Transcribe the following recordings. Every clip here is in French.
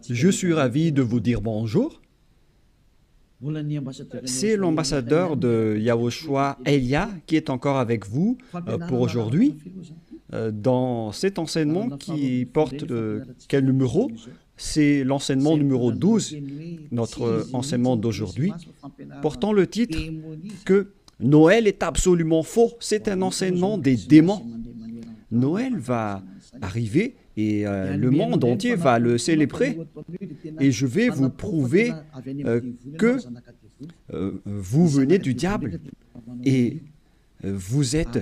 Je suis ravi de vous dire bonjour. C'est l'ambassadeur de Yahushua Elia qui est encore avec vous pour aujourd'hui dans cet enseignement qui porte quel numéro? C'est l'enseignement numéro 12, notre enseignement d'aujourd'hui, portant le titre que Noël est absolument faux. C'est un enseignement des démons. Noël va arriver et le monde entier va le célébrer. Et je vais vous prouver que vous venez du diable et vous êtes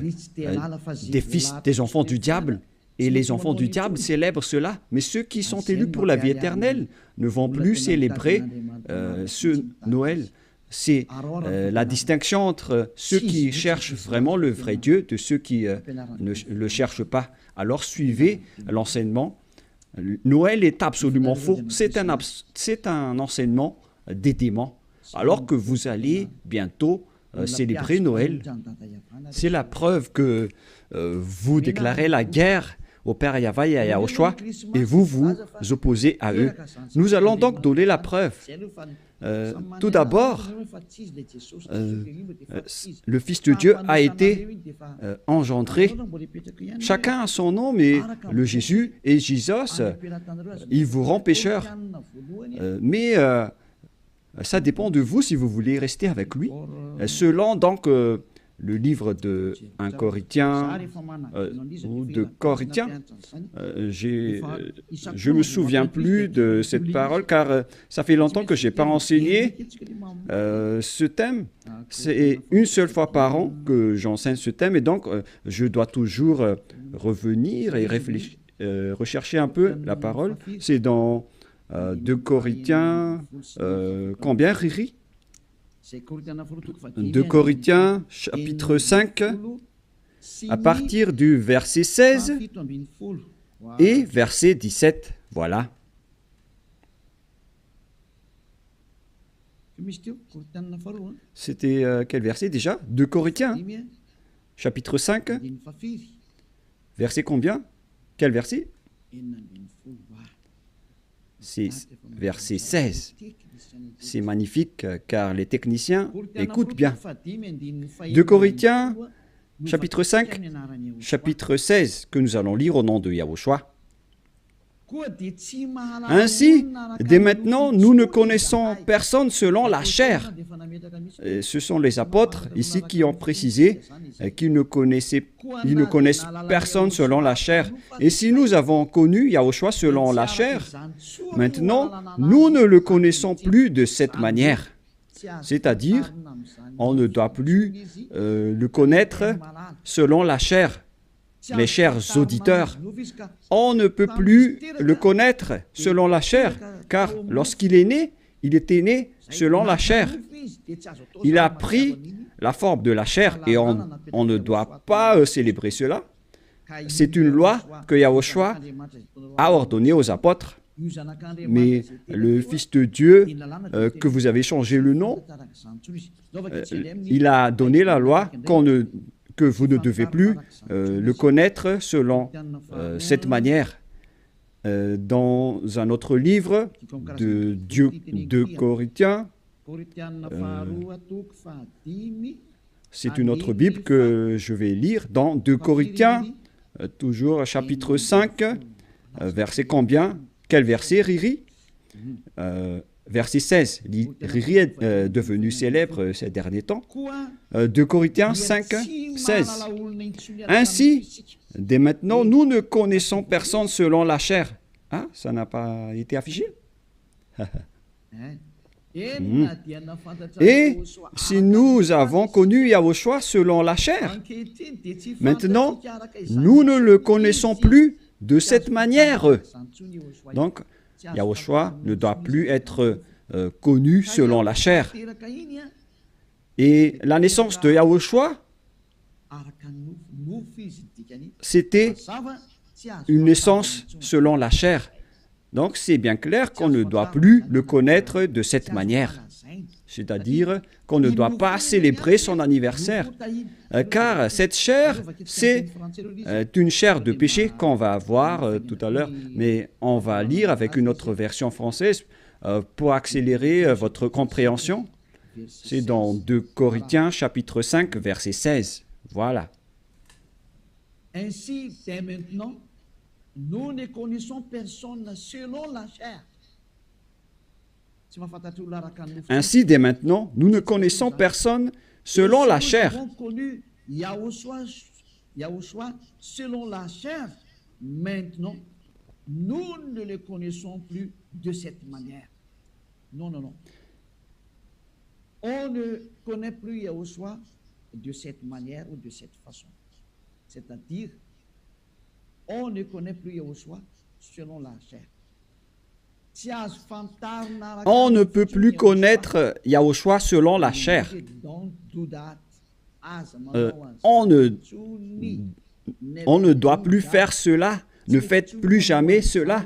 des enfants du diable. Et les enfants du diable célèbrent cela. Mais ceux qui sont élus pour la vie éternelle ne vont plus célébrer ce Noël. C'est la distinction entre ceux qui cherchent vraiment le vrai Dieu de ceux qui ne le cherchent pas. Alors suivez l'enseignement. Noël est absolument faux. C'est un enseignement des démons. Alors que vous allez bientôt célébrer Noël, c'est la preuve que vous déclarez la guerre au Père Yahweh et à Yahushua, et vous vous opposez à eux. Nous allons donc donner la preuve. Tout d'abord, le Fils de Dieu a été engendré. Chacun a son nom, mais le Jésus et Jésus, il vous rend pécheur. Mais ça dépend de vous si vous voulez rester avec lui. Selon donc le livre de 1 Corinthiens ou de Corinthiens, je ne me souviens plus de cette parole car ça fait longtemps que je n'ai pas enseigné ce thème. C'est une seule fois par an que j'enseigne ce thème et donc je dois toujours revenir et réfléchir, rechercher un peu la parole. C'est dans 2 Corinthiens, combien, Riri? 2 Corinthiens, chapitre 5, à partir du verset 16 et verset 17. Voilà. C'était quel verset déjà? 2 Corinthiens, chapitre 5, verset combien? Quel verset? C'est verset 16. C'est magnifique car les techniciens écoutent bien. 2 Corinthiens, chapitre 5, chapitre 16, que nous allons lire au nom de Yahushua. Ainsi, dès maintenant, nous ne connaissons personne selon la chair. Et ce sont les apôtres ici qui ont précisé qu'ils ne connaissent personne selon la chair. Et si nous avons connu Yahushua selon la chair, maintenant, nous ne le connaissons plus de cette manière. C'est-à-dire, on ne doit plus le connaître selon la chair. Mes chers auditeurs, on ne peut plus le connaître selon la chair, car lorsqu'il est né, il était né selon la chair. Il a pris la forme de la chair et on ne doit pas célébrer cela. C'est une loi que Yahushua a ordonnée aux apôtres. Mais le Fils de Dieu, que vous avez changé le nom, il a donné la loi que vous ne devez plus le connaître selon cette manière. Dans un autre livre de Corinthiens, c'est une autre Bible que je vais lire, dans 2 Corinthiens, toujours chapitre 5, verset combien? Quel verset, Riri? Verset 16. Riri est devenu célèbre ces derniers temps. 2 Corinthiens 5, 16. Ainsi, dès maintenant, nous ne connaissons personne selon la chair. Ah, ça n'a pas été affiché? Et si nous avons connu Yahushua selon la chair, maintenant, nous ne le connaissons plus de cette manière. Donc, Yahushua ne doit plus être connu selon la chair. Et la naissance de Yahushua, c'était une naissance selon la chair. Donc, c'est bien clair qu'on ne doit plus le connaître de cette manière. c'est-à-dire qu'on ne doit pas célébrer son anniversaire, car cette chair, c'est une chair de péché qu'on va voir tout à l'heure, mais on va lire avec une autre version française pour accélérer votre compréhension. C'est dans 2 Corinthiens chapitre 5, verset 16. Voilà. Ainsi, dès maintenant, nous ne connaissons personne selon la chair. Ainsi, dès maintenant, nous ne connaissons personne selon la chair. Nous avons connu Yahushua selon la chair. Maintenant, nous ne le connaissons plus de cette manière. Non, non, non. On ne connaît plus Yahushua de cette manière ou de cette façon. C'est-à-dire, on ne connaît plus Yahushua selon la chair. On ne peut plus connaître Yahushua selon la chair. On ne doit plus faire cela. Ne faites plus jamais cela.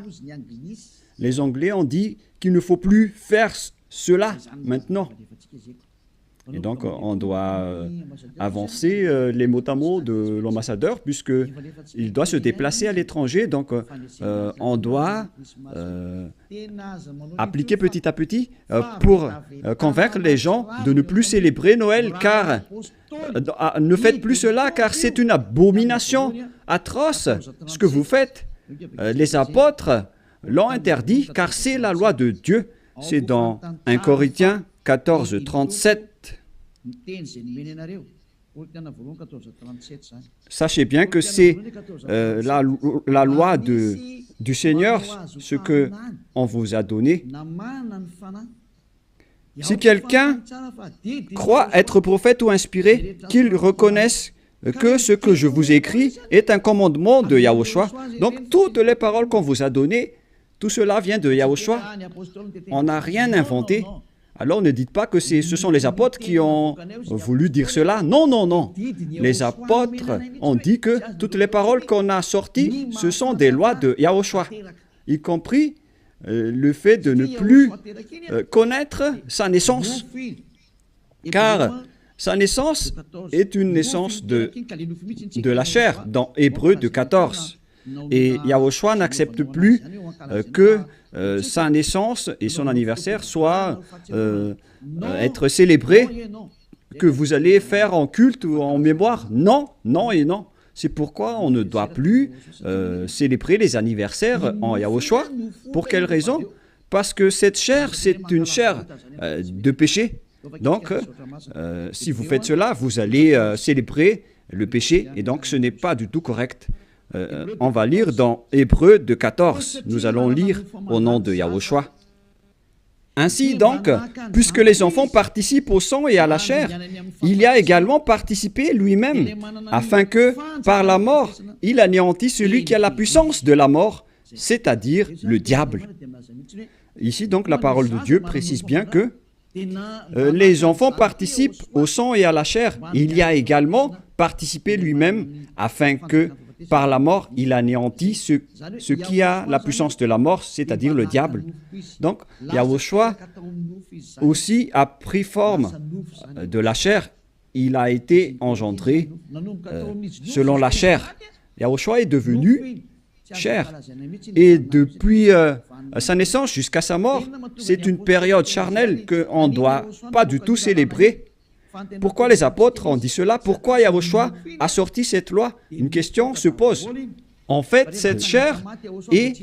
Les Anglais ont dit qu'il ne faut plus faire cela maintenant. Et donc, on doit avancer les mots à mots de l'ambassadeur, puisqu'il doit se déplacer à l'étranger. Donc, on doit appliquer petit à petit pour convaincre les gens de ne plus célébrer Noël, car ne faites plus cela, car c'est une abomination atroce ce que vous faites. Les apôtres l'ont interdit, car c'est la loi de Dieu. C'est dans 1 Corinthiens 14, 37. Sachez bien que c'est la loi du Seigneur, ce qu'on vous a donné. Si quelqu'un croit être prophète ou inspiré, qu'il reconnaisse que ce que je vous écris est un commandement de Yahushua. Donc, toutes les paroles qu'on vous a données, tout cela vient de Yahushua. On n'a rien inventé. Alors ne dites pas que ce sont les apôtres qui ont voulu dire cela. Non, non, non. Les apôtres ont dit que toutes les paroles qu'on a sorties, ce sont des lois de Yahushua, y compris le fait de ne plus connaître sa naissance. Car sa naissance est une naissance de la chair, dans Hébreux 14. Et Yahushua n'accepte plus que sa naissance et son anniversaire soient être célébrés, que vous allez faire en culte ou en mémoire. Non, non et non. C'est pourquoi on ne doit plus célébrer les anniversaires en Yahushua. Pour quelle raison? Parce que cette chair, c'est une chair de péché. Donc, si vous faites cela, vous allez célébrer le péché, et donc ce n'est pas du tout correct. On va lire dans Hébreux 14. Nous allons lire au nom de Yahushua. Ainsi donc, puisque les enfants participent au sang et à la chair, il y a également participé lui-même, afin que, par la mort, il anéantisse celui qui a la puissance de la mort, c'est-à-dire le diable. Ici donc, la parole de Dieu précise bien que les enfants participent au sang et à la chair. Il y a également participé lui-même, afin que, par la mort, il anéantit ce qui a la puissance de la mort, c'est-à-dire le diable. Donc, Yahushua aussi a pris forme de la chair. Il a été engendré selon la chair. Yahushua est devenu chair. Et depuis sa naissance jusqu'à sa mort, c'est une période charnelle qu'on ne doit pas du tout célébrer. Pourquoi les apôtres ont dit cela? Pourquoi Yahushua a sorti cette loi? Une question se pose. En fait, cette chair est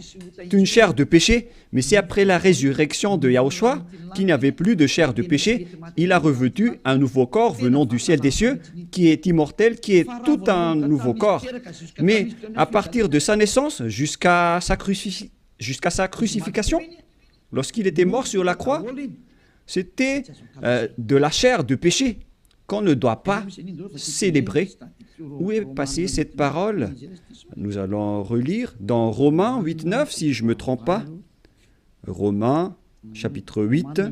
une chair de péché, mais c'est après la résurrection de Yahushua qu'il n'y avait plus de chair de péché. Il a revêtu un nouveau corps venant du ciel des cieux, qui est immortel, qui est tout un nouveau corps. Mais à partir de sa naissance jusqu'à sa crucifixion, lorsqu'il était mort sur la croix, c'était de la chair de péché qu'on ne doit pas célébrer. Où est passée cette parole? Nous allons relire dans Romains 8.9, si je ne me trompe pas. Romains, chapitre 8.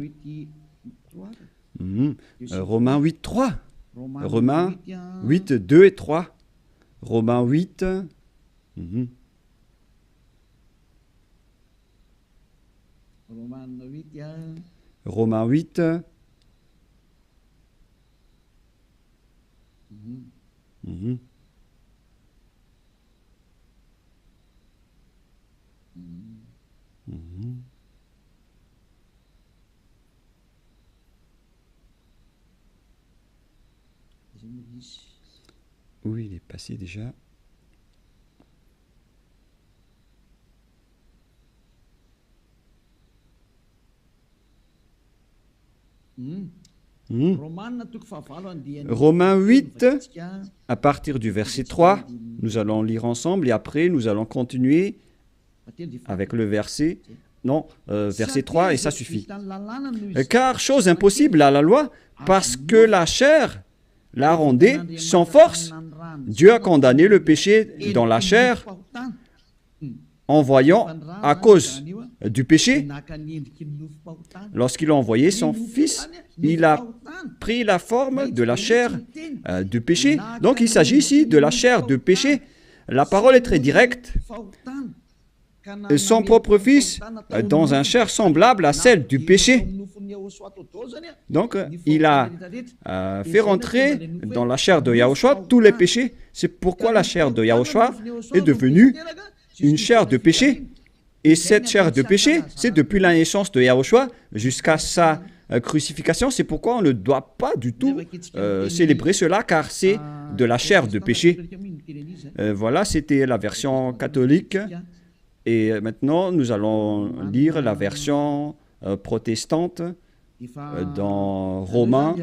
Romains 8.3. Romains 8.2 et 3. Romains 8. Romains 8, Mhm. Mhm. Oui, il est passé déjà. Mhm. Romains 8, à partir du verset 3, nous allons lire ensemble et après nous allons continuer avec le verset, non, verset 3 et ça suffit. Car chose impossible à la loi, parce que la chair la rendait sans force. Dieu a condamné le péché dans la chair en voyant, à cause du péché, lorsqu'il a envoyé son Fils, il a pris la forme de la chair du péché. Donc il s'agit ici de la chair de péché. La parole est très directe. Son propre Fils dans un chair semblable à celle du péché. Donc, il a fait rentrer dans la chair de Yahushua tous les péchés. C'est pourquoi la chair de Yahushua est devenue une chair de péché. Et cette chair de péché, c'est depuis la naissance de Yahushua jusqu'à sa crucifixion. C'est pourquoi on ne doit pas du tout célébrer cela, car c'est de la chair de péché. Voilà, c'était la version catholique. Et maintenant, nous allons lire la version protestante dans Romains.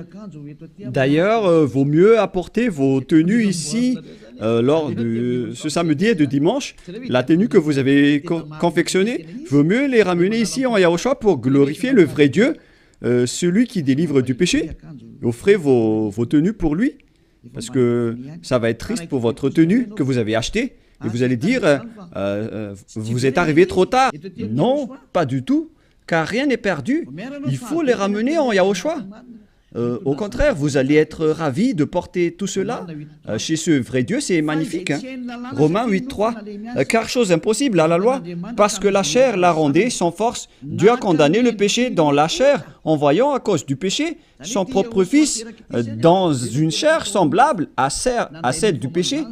D'ailleurs, vaut mieux apporter vos tenues ici lors de ce samedi et de dimanche. La tenue que vous avez confectionnée, vaut mieux les ramener ici en Yahushua pour glorifier le vrai Dieu, celui qui délivre du péché. Offrez vos tenues pour lui, parce que ça va être triste pour votre tenue que vous avez achetée. Et vous allez dire, vous êtes arrivé trop tard. Non, pas du tout, car rien n'est perdu. Il faut les ramener en Yahushua. Au contraire, vous allez être ravis de porter tout cela chez ce vrai Dieu, c'est magnifique. Romains 8.3, car chose impossible à la loi, parce que la chair la rendait sans force. Dieu a condamné le péché dans la chair, en voyant à cause du péché son propre Fils dans une chair semblable à celle du péché.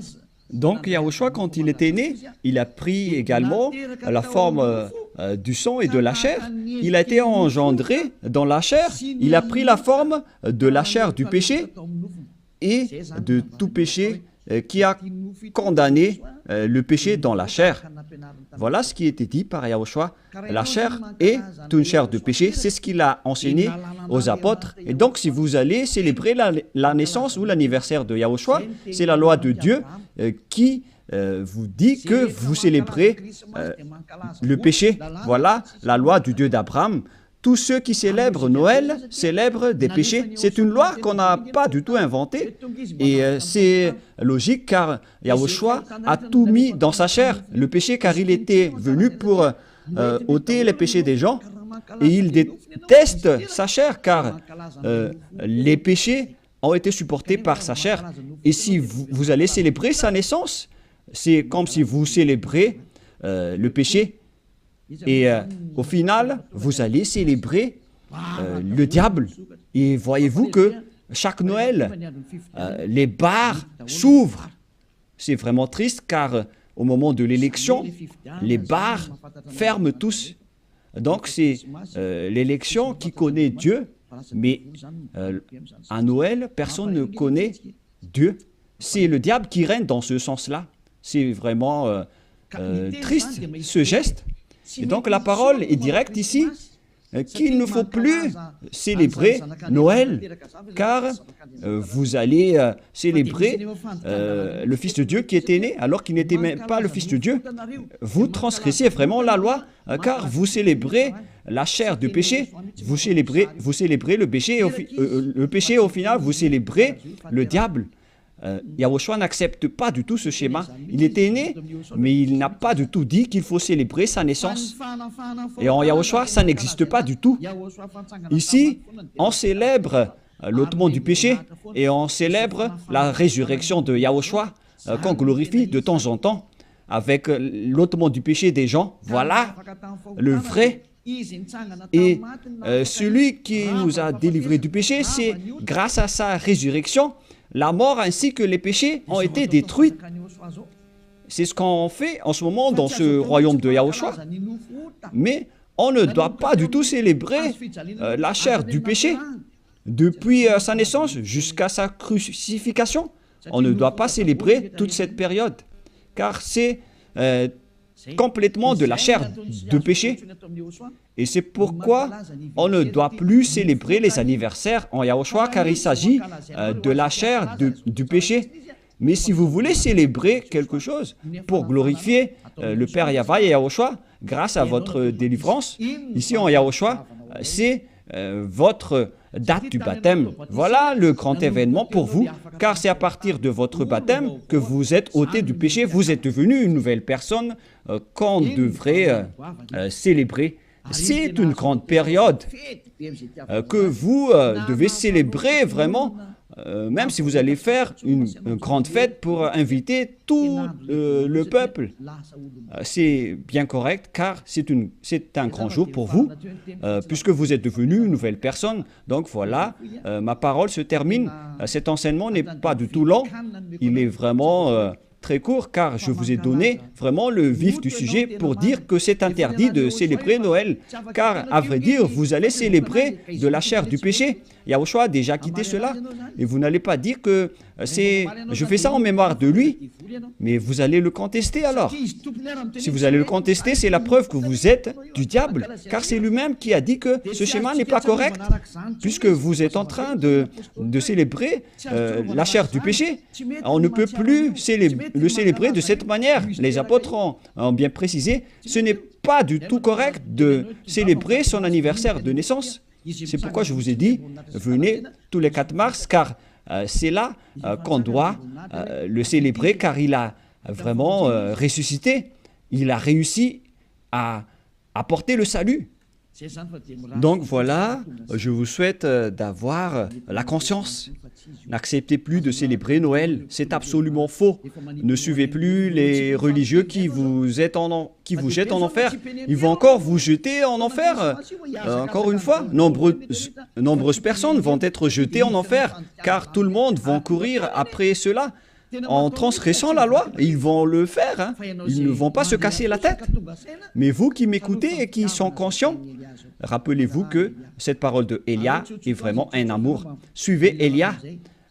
Donc, Yahushua, quand il était né, il a pris également la forme du sang et de la chair. Il a été engendré dans la chair. Il a pris la forme de la chair du péché et de tout péché qui a condamné le péché dans la chair. Voilà ce qui était dit par Yahushua. La chair est une chair de péché. C'est ce qu'il a enseigné aux apôtres. Et donc, si vous allez célébrer la naissance ou l'anniversaire de Yahushua, c'est la loi de Dieu qui vous dit que vous célébrez le péché. Voilà la loi du Dieu d'Abraham. Tous ceux qui célèbrent Noël célèbrent des péchés. C'est une loi qu'on n'a pas du tout inventée. Et c'est logique car Yahushua a tout mis dans sa chair, le péché, car il était venu pour ôter les péchés des gens. Et il déteste sa chair car les péchés ont été supportés par sa chair. Et si vous allez célébrer sa naissance, c'est comme si vous célébrez le péché. Et au final, vous allez célébrer le diable. Et voyez-vous que chaque Noël, les bars s'ouvrent. C'est vraiment triste car au moment de l'élection, les bars ferment tous. Donc c'est l'élection qui connaît Dieu, mais à Noël, personne ne connaît Dieu. C'est le diable qui règne dans ce sens-là. C'est vraiment triste ce geste. Et donc la parole est directe ici, qu'il ne faut plus célébrer Noël, car vous allez célébrer le Fils de Dieu qui était né, alors qu'il n'était même pas le Fils de Dieu. Vous transgressez vraiment la loi, car vous célébrez la chair du péché, vous célébrez le péché, et au final, vous célébrez le diable. Yahushua n'accepte pas du tout ce schéma. Il était né, mais il n'a pas du tout dit qu'il faut célébrer sa naissance. Et en Yahushua, ça n'existe pas du tout. Ici, on célèbre l'ôtement du péché et on célèbre la résurrection de Yahushua qu'on glorifie de temps en temps avec l'ôtement du péché des gens. Voilà le vrai. Et celui qui nous a délivrés du péché, c'est grâce à sa résurrection. la mort ainsi que les péchés ont été détruits. C'est ce qu'on fait en ce moment dans ce royaume de Yahushua. Mais on ne doit pas du tout célébrer la chair du péché. Depuis sa naissance jusqu'à sa crucifixion, on ne doit pas célébrer toute cette période, car c'est complètement de la chair de péché. Et c'est pourquoi on ne doit plus célébrer les anniversaires en Yahushua, car il s'agit de la chair du péché. Mais si vous voulez célébrer quelque chose pour glorifier le Père Yahva et Yahushua, grâce à votre délivrance, ici en Yahushua, c'est votre date du baptême. Voilà le grand événement pour vous, car c'est à partir de votre baptême que vous êtes ôté du péché, vous êtes devenu une nouvelle personne qu'on devrait célébrer. C'est une grande période que vous devez célébrer vraiment, même si vous allez faire une grande fête pour inviter tout le peuple. C'est bien correct, car c'est un grand jour pour vous, puisque vous êtes devenu une nouvelle personne. Donc voilà, ma parole se termine. Cet enseignement n'est pas du tout long, il est vraiment très court, car je vous ai donné vraiment le vif du sujet pour dire que c'est interdit de célébrer Noël, car à vrai dire, vous allez célébrer de la chair du péché. Yahushua a déjà quitté cela, et vous n'allez pas dire que je fais ça en mémoire de lui, mais vous allez le contester alors. Si vous allez le contester, c'est la preuve que vous êtes du diable, car c'est lui-même qui a dit que ce schéma n'est pas correct, puisque vous êtes en train de célébrer la chair du péché. On ne peut plus le célébrer de cette manière. Les apôtres ont bien précisé, ce n'est pas du tout correct de célébrer son anniversaire de naissance. C'est pourquoi je vous ai dit, venez tous les 4 mars, car c'est là qu'on doit le célébrer, car il a vraiment ressuscité. Il a réussi à apporter le salut. Donc voilà, je vous souhaite d'avoir la conscience. N'acceptez plus de célébrer Noël, c'est absolument faux. Ne suivez plus les religieux qui vous jettent en enfer. Ils vont encore vous jeter en enfer. Encore une fois, nombreuses personnes vont être jetées en enfer, car tout le monde va courir après cela. En transgressant la loi, ils vont le faire, hein. Ils ne vont pas se casser la tête. Mais vous qui m'écoutez et qui sont conscients, rappelez-vous que cette parole de Élia est vraiment un amour. Suivez Élia,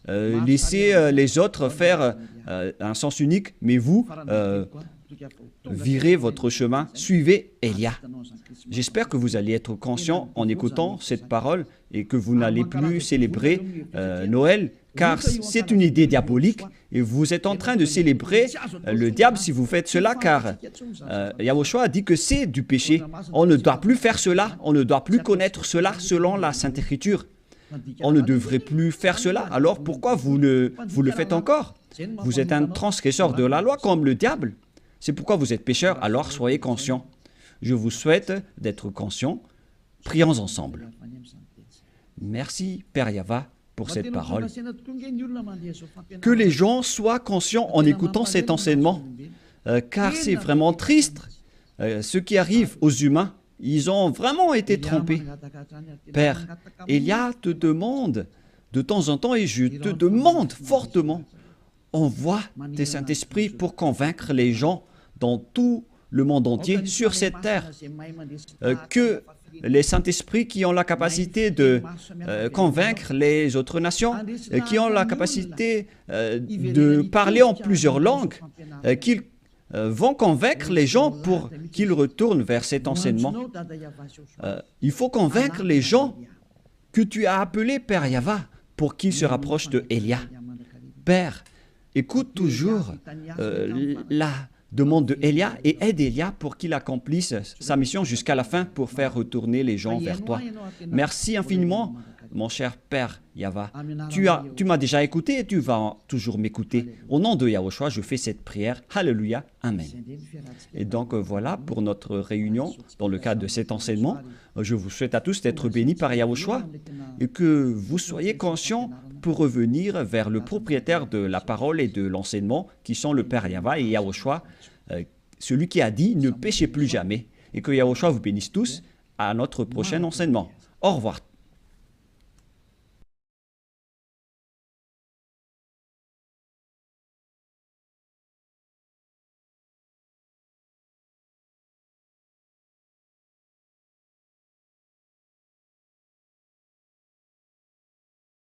laissez les autres faire un sens unique, mais vous, virez votre chemin, suivez Élia. J'espère que vous allez être conscient en écoutant cette parole et que vous n'allez plus célébrer Noël, car c'est une idée diabolique et vous êtes en train de célébrer le diable si vous faites cela, car Yahushua a dit que c'est du péché. On ne doit plus faire cela, on ne doit plus connaître cela selon la Sainte Écriture. On ne devrait plus faire cela, alors pourquoi vous le faites encore? Vous êtes un transgresseur de la loi comme le diable. C'est pourquoi vous êtes pécheur, alors soyez conscients. Je vous souhaite d'être conscients. Prions ensemble. Merci, Père Yahva, pour cette parole. Que les gens soient conscients en écoutant cet enseignement, car c'est vraiment triste. Ce qui arrive aux humains, ils ont vraiment été trompés. Père, Élia te demande de temps en temps, et je te demande fortement, envoie tes Saint-Esprit pour convaincre les gens dans tout le monde entier, sur cette terre, que les Saint-Esprits qui ont la capacité de convaincre les autres nations, qui ont la capacité de parler en plusieurs langues, qu'ils vont convaincre les gens pour qu'ils retournent vers cet enseignement. Il faut convaincre les gens que tu as appelés Père Yahva pour qu'ils se rapprochent de Élia. Père, écoute toujours la demande de Élia et aide Élia pour qu'il accomplisse sa mission jusqu'à la fin pour faire retourner les gens vers toi. Merci infiniment, mon cher Père Yahva. Tu m'as déjà écouté et tu vas toujours m'écouter. Au nom de Yahushua, je fais cette prière. Alléluia. Amen. Et donc voilà pour notre réunion dans le cadre de cet enseignement. Je vous souhaite à tous d'être bénis par Yahushua et que vous soyez conscients pour revenir vers le propriétaire de la parole et de l'enseignement qui sont le Père Yahva et Yahushua, celui qui a dit « Ne péchez plus jamais » et que Yahushua vous bénisse tous à notre prochain enseignement. Au revoir.